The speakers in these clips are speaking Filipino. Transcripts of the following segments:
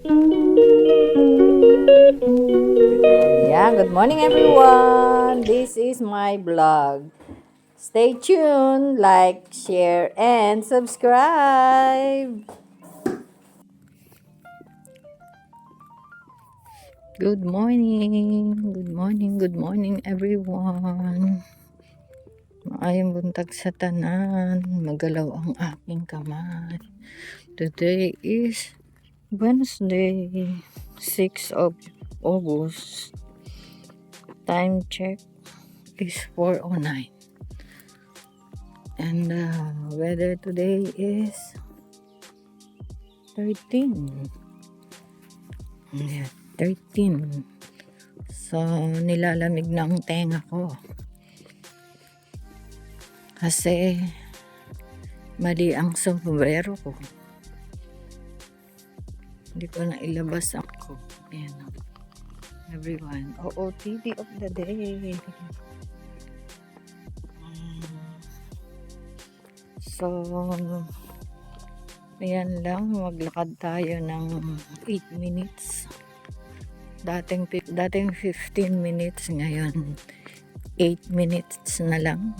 Yeah, good morning everyone. This is my vlog. Stay tuned, like, share, and subscribe. Good morning. Good morning. Good morning everyone. Maayong buntag sa tanan. Magalaw ang aking kamay. Today is Wednesday, 6th of August. Time check is 4:09. And weather today is 13. Yeah, 13. So, nilalamig na ang tenga ko. Kasi, mali ang sombrero ko. Hindi ko na ilabas ako. Ayan. Everyone. OOTD of the day. So, ayan lang. Maglakad tayo ng 8 minutes. Dating 15 minutes. Ngayon, 8 minutes na lang.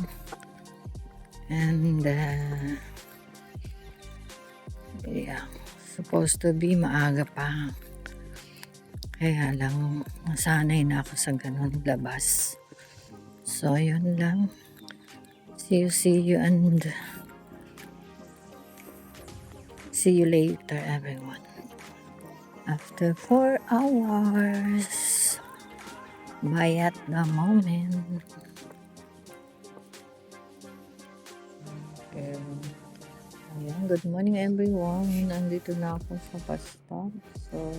And, yeah. Supposed to be maaga pa. Kaya lang, nasanay na ako sa ganun labas. So, yun lang. See you, and see you later, everyone. After 4 hours. Bye at the moment. Okay. Ayan, good morning everyone. Nandito na ako sa pasta. So,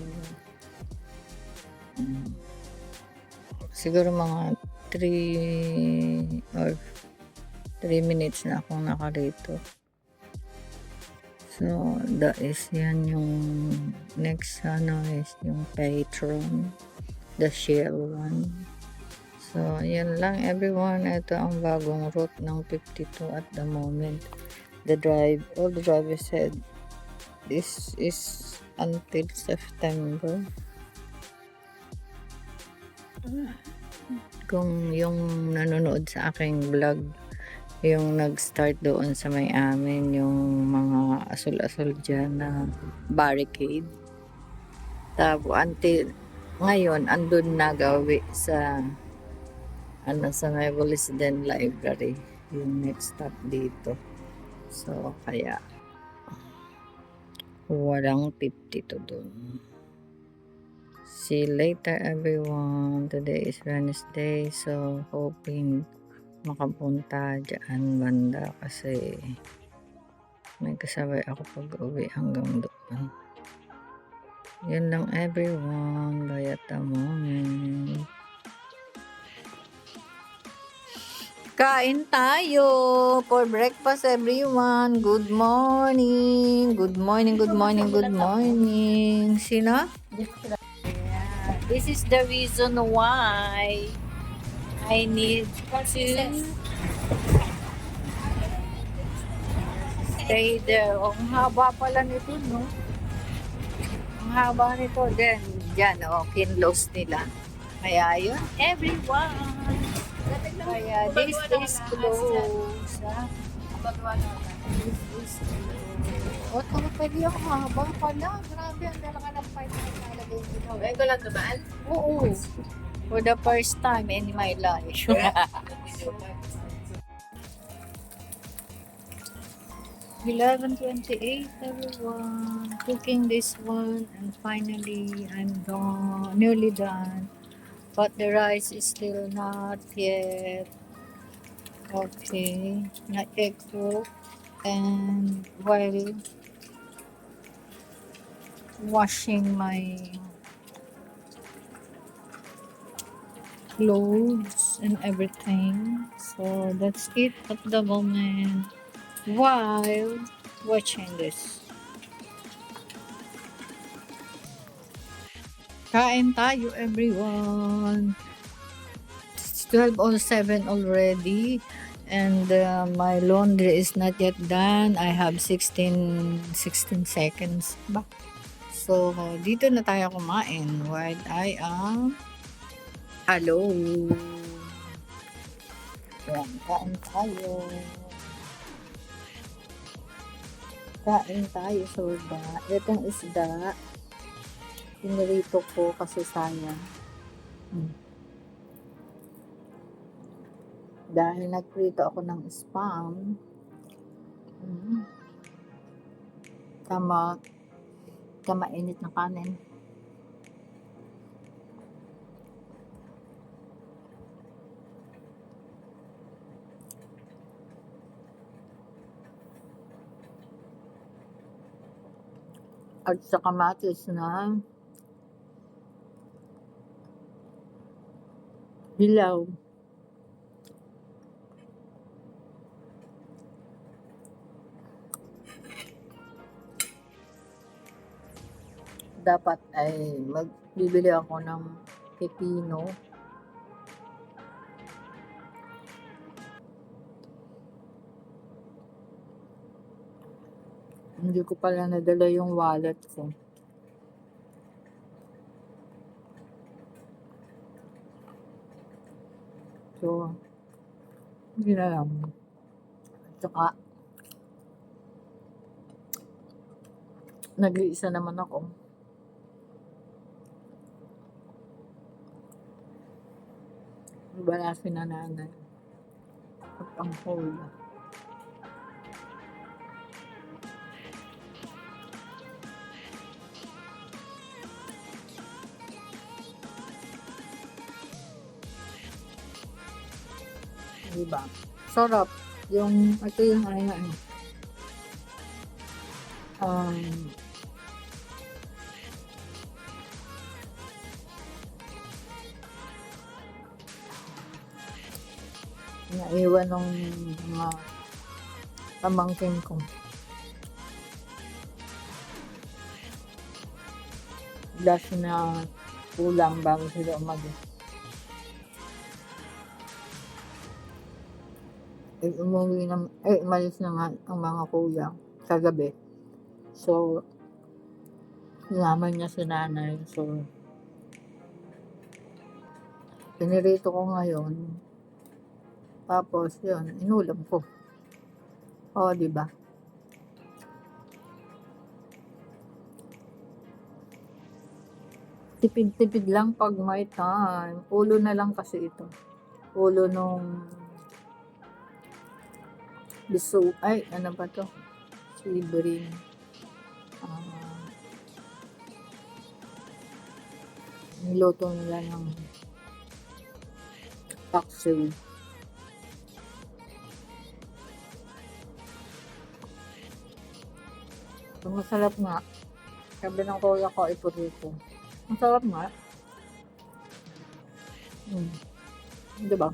siguro mga 3 or 3 minutes na akong nakarito. So, that is yan yung next is yung Patron, the Shell one. So, yan lang everyone. Ito ang bagong route ng 52 at the moment. All the drivers said this is until September. Kung yung nanonood sa aking vlog, yung nag-start doon sa may amin, yung mga asul-asul dyan na barricade. Tapos until ngayon, andun nagawi sa sa Nuevo Resident Library, yung next stop dito. So, kaya walang 52 dun. See you later everyone. Today is Wednesday, so hoping makapunta dyan banda kasi may kasabay ako pag uwi hanggang doon. Yun lang everyone. Bye at the moment. Kain tayo for breakfast everyone. Good morning. Good morning, good morning, good morning. Sino? Yeah. This is the reason why I need to stay there. Oh, ang haba pala nito, no? Ang haba nito. Then, dyan, kinlose nila. Kaya yun, everyone. Kaya this is close. This is close. O, ito pwede yung haba pala. Grabe, ang dalaga ng 5 na nalagay dito. Ngayon ko lang dumaan? Oo. For the first time in my life. 11:28 everyone. Cooking this one and finally I'm done. Nearly done. But the rice is still not yet okay. Not yet cooked. And while washing my clothes and everything. So that's it at the moment while watching this. Kain tayo everyone. It's 12:07 already and my laundry is not yet done. I have 16 seconds ba? So, dito na tayo kumain while I am alone. Yan, kain tayo. Kain tayo, soba. Itong isda, pinirito ko kasi sayang. Dahil nagprito ako ng spam, mainit na kanin. At sa kamatis na hilaw. Dapat ay magbibili ako ng pepino. Hindi ko pala nadala yung wallet ko. So, hindi na lang. Tsaka, nag-iisa naman ako. Wala si nanay. At ang whole. Diba? Sarap. Ito yung naiwan ng mga pamangkin ko. Last na kulang bago sila umalis. Umalis na nga ang mga kuya kagabi. So, sinama niya si nanay. So, pinirito ko ngayon. Tapos, yun, inulam ko. O, diba? Tipid-tipid lang pag may time. Ulo na lang kasi ito. Ulo nung biso. Ay, ano ba to? Sibrin. Niluto nila ng paksiw. So, masarap nga. Sabi ng kuya ko, ipurito. Masarap nga. Diba?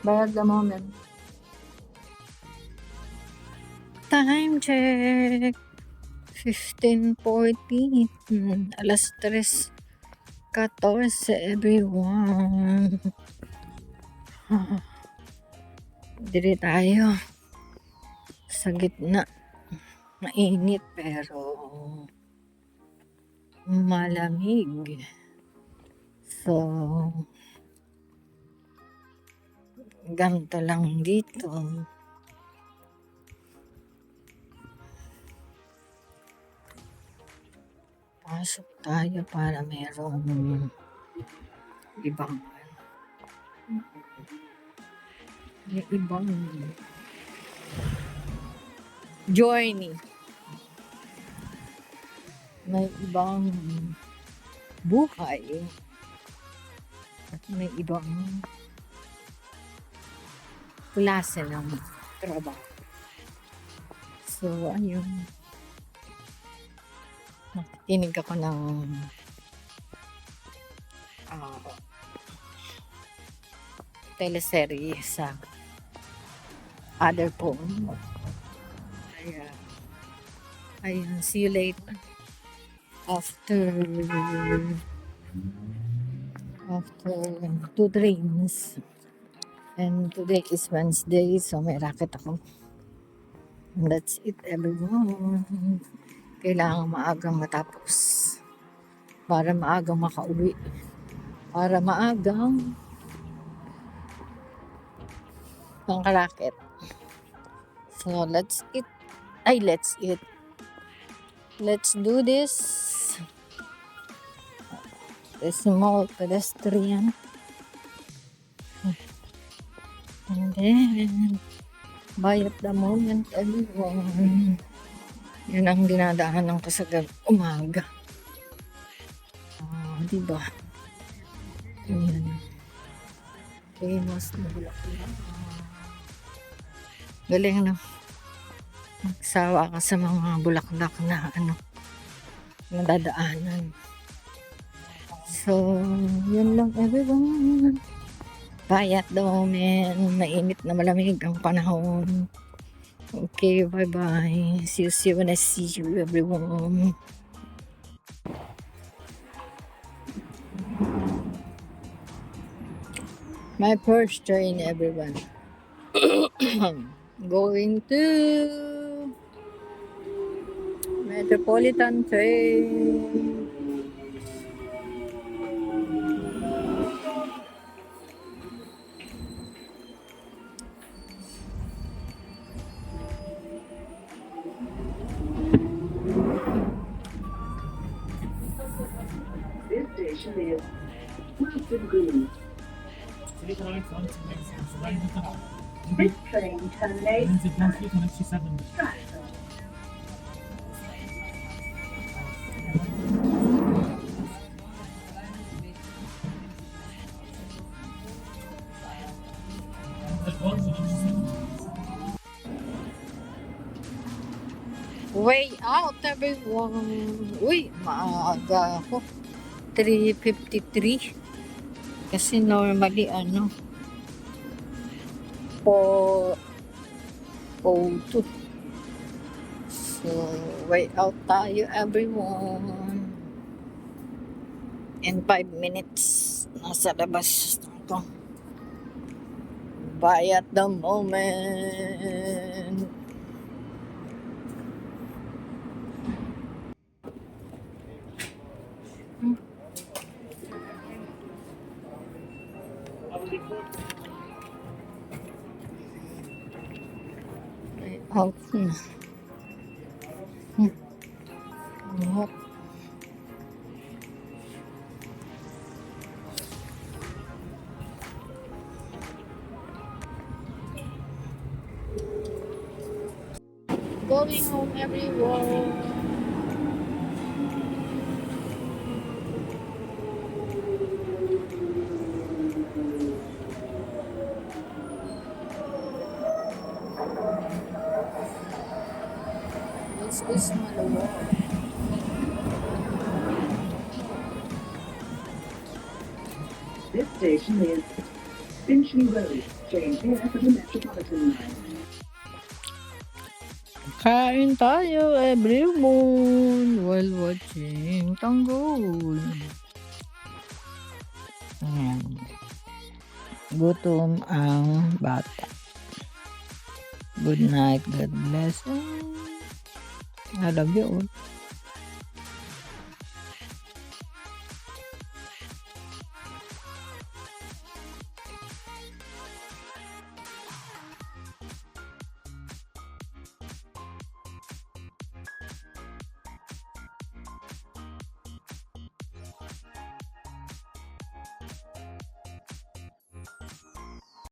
Bayad the moment. Time check. 15:40. Alas 3:14, everyone. Diri tayo sa gitna. Mainit pero malamig. So, ganito lang dito. Pasok tayo para merong ibang journey. May ibang buhay. At may ibang klase ng trabaho. So, ayun. Nakikinig ako ng teleserye sa other phone. Ayun, see you later. After 2 drinks. And today is Wednesday, so may racket ako. And that's it, everyone. Kailangan maagang matapos para maagang makauwi. Para maagang pangkaraket. So, let's eat. Let's eat. Let's do this. The small pedestrian. And then, buy at the moment, everyone. Yun ang dinadaanan ko sa umaga. Diba? Yan. Famous na bulaklak. Galing na. Magsawa ka sa mga bulaklak na nadadaanan. So, yun lang everyone. Bye at the moment. Mainit na malamig ang panahon. Okay, bye-bye. See you when I see you, everyone. My first train, everyone. Going to Metropolitan train. This station is Wilson Green. This train terminates at Stratford. Way out, everyone. Uy, maaga ako. 3:53. Kasi normally 4:02. So, way out tayo, everyone. In 5 minutes, nasa labas ako. Bye at the moment. Out na. Out. Going home, everyone. This is Malawa. This station is Finchley Road, train here for the Metropolitan line. Kain tayo, everyone, while watching Tanggol. Ayan. Gutom ang bata. Good night, God bless. I love you all.